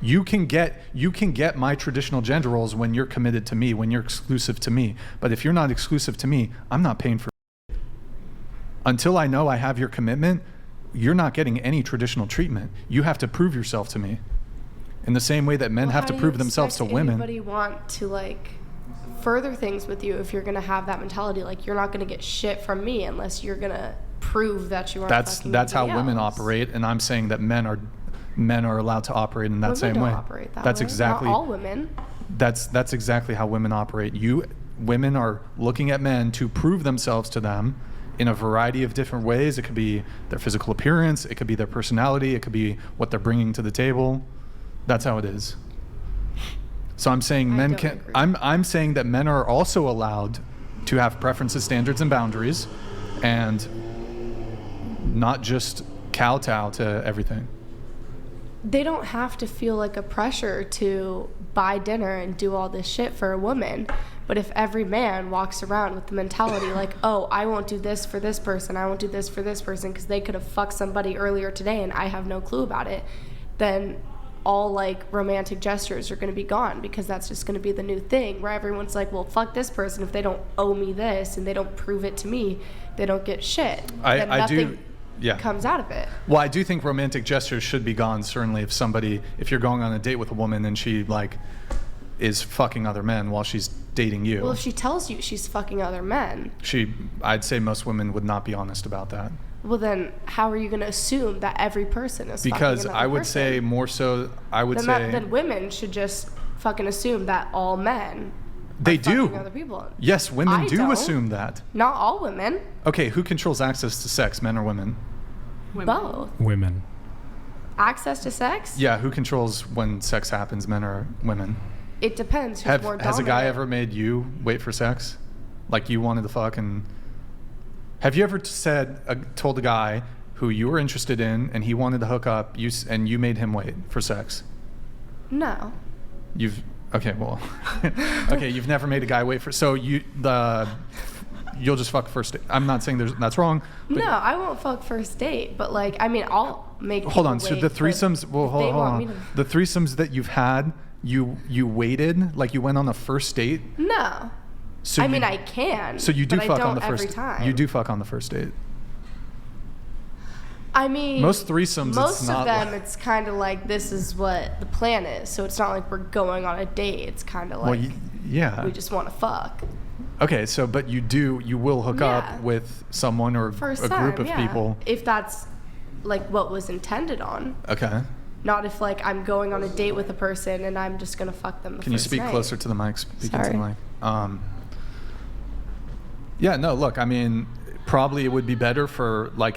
You can get my traditional gender roles when you're committed to me, when you're exclusive to me. But if you're not exclusive to me, I'm not paying for it. Until I know I have your commitment, you're not getting any traditional treatment. You have to prove yourself to me. In the same way that men have to prove themselves to women. Anybody want to like further things with you if you're gonna have that mentality? Like, you're not gonna get shit from me unless you're gonna prove that you aren't. That's how women operate, and I'm saying that men are allowed to operate in that same way. Operate that that's way. exactly not all women. That's exactly how women operate. Women are looking at men to prove themselves to them in a variety of different ways. It could be their physical appearance, it could be their personality, it could be what they're bringing to the table. That's how it is. So I'm saying I'm saying that men are also allowed to have preferences, standards, and boundaries, and not just kowtow to everything. They don't have to feel like a pressure to buy dinner and do all this shit for a woman. But if every man walks around with the mentality like, oh, I won't do this for this person, I won't do this for this person because they could have fucked somebody earlier today and I have no clue about it, then all like romantic gestures are going to be gone, because that's just going to be the new thing where everyone's like, well, fuck this person. If they don't owe me this and they don't prove it to me, they don't get shit. Comes out of it. Well, I do think romantic gestures should be gone, certainly. If you're going on a date with a woman and she like is fucking other men while she's dating you. Well, if she tells you she's fucking other men, I'd say most women would not be honest about that. Well, then how are you going to assume that every person is because fucking another I would person? say more so then women should just fucking assume that all men they are do fucking other people. Yes, women I do don't. assume that. Not all women. Okay, who controls access to sex, men or women? Both. Women. Access to sex? Yeah, who controls when sex happens, men or women? It depends who's more dominant. Has a guy ever made you wait for sex? Like you wanted to fuck and... Have you ever told a guy who you were interested in and he wanted to hook up, and you made him wait for sex? No. Okay, you've never made a guy wait for... So you'll just fuck first date. I'm not saying that's wrong. No, I won't fuck first date, but like, I mean, I'll make Hold on, wait, so the threesomes... Well, hold on. The threesomes that you've had, you waited? Like you went on a first date? No. So I can. So you do fuck on the first time. You do fuck on the first date. I mean, most threesomes, most of them, it's kind of like this is what the plan is. So it's not like we're going on a date. It's kind of like we just want to fuck. Okay, so but you will hook up with someone or first a group of people if that's like what was intended on. Okay. Not if like I'm going on a date with a person and I'm just gonna fuck them. Can you speak closer to the mic? Sorry. To the mic. Yeah, no, look, I mean, probably it would be better for, like,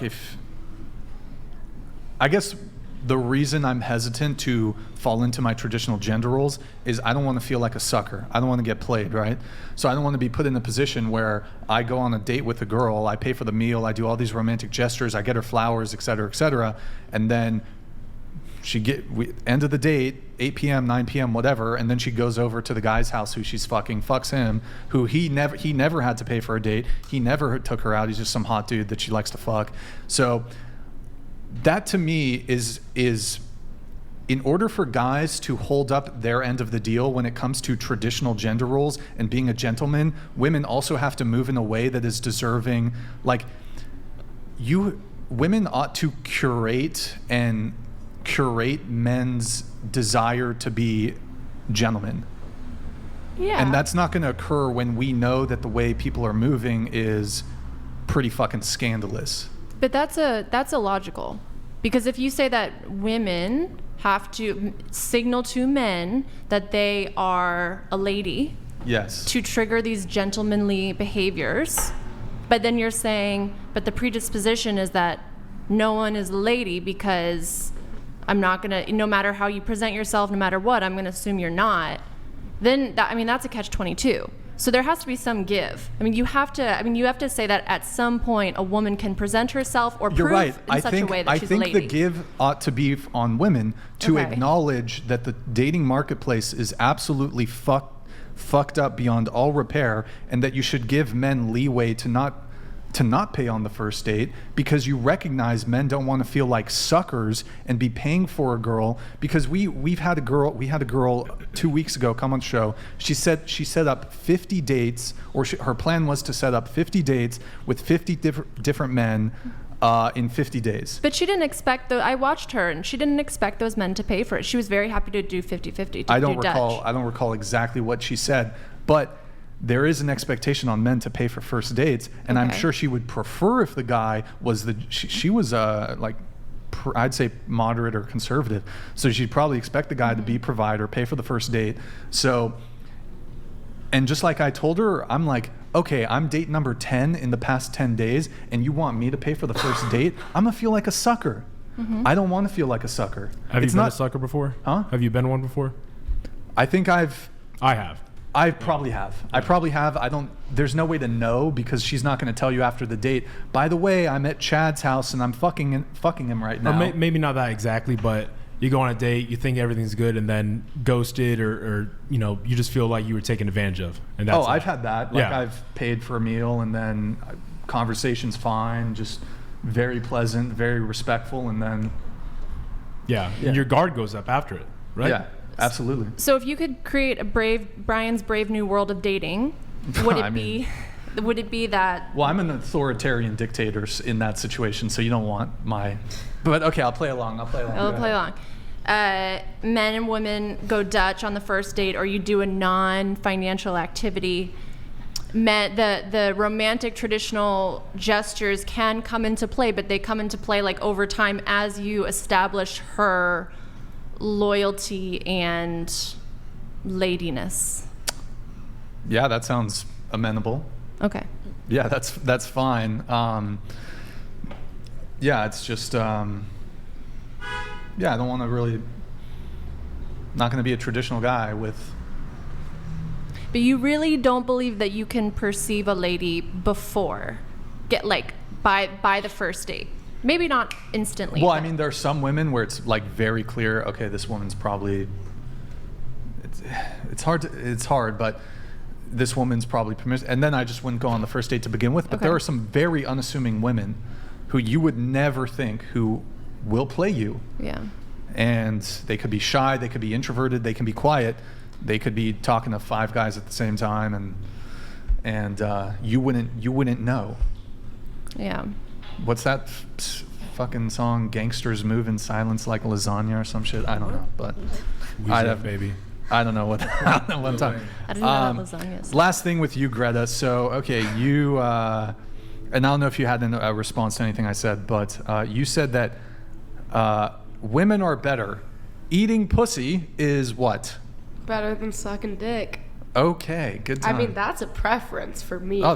I guess the reason I'm hesitant to fall into my traditional gender roles is I don't want to feel like a sucker. I don't want to get played, right? So I don't want to be put in a position where I go on a date with a girl, I pay for the meal, I do all these romantic gestures, I get her flowers, et cetera, and then end of the date, 8 p.m., 9 p.m., whatever, and then she goes over to the guy's house who she's fucking, fucks him, who he never had to pay for a date. He never took her out. He's just some hot dude that she likes to fuck. So that to me is in order for guys to hold up their end of the deal when it comes to traditional gender roles and being a gentleman, women also have to move in a way that is deserving. Like, women ought to curate men's desire to be gentlemen. Yeah. And that's not going to occur when we know that the way people are moving is pretty fucking scandalous. But that's illogical. Because if you say that women have to signal to men that they are a lady, yes, to trigger these gentlemanly behaviors, but then you're saying, but the predisposition is that no one is a lady because I'm not gonna, no matter how you present yourself, no matter what, I'm gonna assume you're not. Then that's a catch-22. So there has to be some give. You have to say that at some point a woman can present herself or prove in such a way that she's a lady. I think the give ought to be on women to acknowledge that the dating marketplace is absolutely fucked up beyond all repair, and that you should give men leeway to not to not pay on the first date because you recognize men don't want to feel like suckers and be paying for a girl. Because we had a girl 2 weeks ago come on the show. She said she set up 50 dates, or her plan was to set up 50 dates with 50 different men in 50 days. But she didn't expect I watched her, and she didn't expect those men to pay for it. She was very happy to do 50-50. I don't recall exactly what she said, but there is an expectation on men to pay for first dates, and I'm sure she would prefer if the guy was she was like I'd say moderate or conservative, so she'd probably expect the guy to be provider, pay for the first date. So, and just like I told her, I'm like, okay, I'm date number 10 in the past 10 days, and you want me to pay for the first date? I'm gonna feel like a sucker. I don't want to feel like a sucker. Have you been a sucker before? Huh? Have you been one before? I think I have. I probably have. There's no way to know because she's not going to tell you after the date. By the way, I'm at Chad's house and I'm fucking him right now. Or maybe not that exactly, but you go on a date, you think everything's good, and then ghosted, or you just feel like you were taken advantage of. And that's I've had that. Like I've paid for a meal and then conversation's fine, just very pleasant, very respectful, and then and your guard goes up after it, right? Yeah. Absolutely. So if you could create Brian's brave new world of dating, would it be that? Well, I'm an authoritarian dictator in that situation, so you don't want my. But okay, I'll play along. I'll play along. Men and women go Dutch on the first date, or you do a non-financial activity. The romantic traditional gestures can come into play, but they come into play like over time as you establish her loyalty and ladiness. Yeah, that sounds amenable. Okay. Yeah, that's fine. Yeah, it's just I don't want to really, not going to be a traditional guy with. But you really don't believe that you can perceive a lady before by the first date? Maybe not instantly. Well, I mean, there are some women where it's like very clear, okay, this woman's probably, it's hard, but this woman's probably permissive. And then I just wouldn't go on the first date to begin with. But there are some very unassuming women who you would never think who will play you. Yeah. And they could be shy, they could be introverted, they can be quiet, they could be talking to 5 guys at the same time, and you wouldn't know. Yeah. What's that fucking song? Gangsters move in silence like lasagna or some shit. I don't know, but baby. I don't know what I'm talking. I don't know what lasagna is. Last thing with you, Greta. So okay, you and I don't know if you had a response to anything I said, but you said that women are better. Eating pussy is what? Better than sucking dick. Okay, good time. I mean, that's a preference for me. Oh,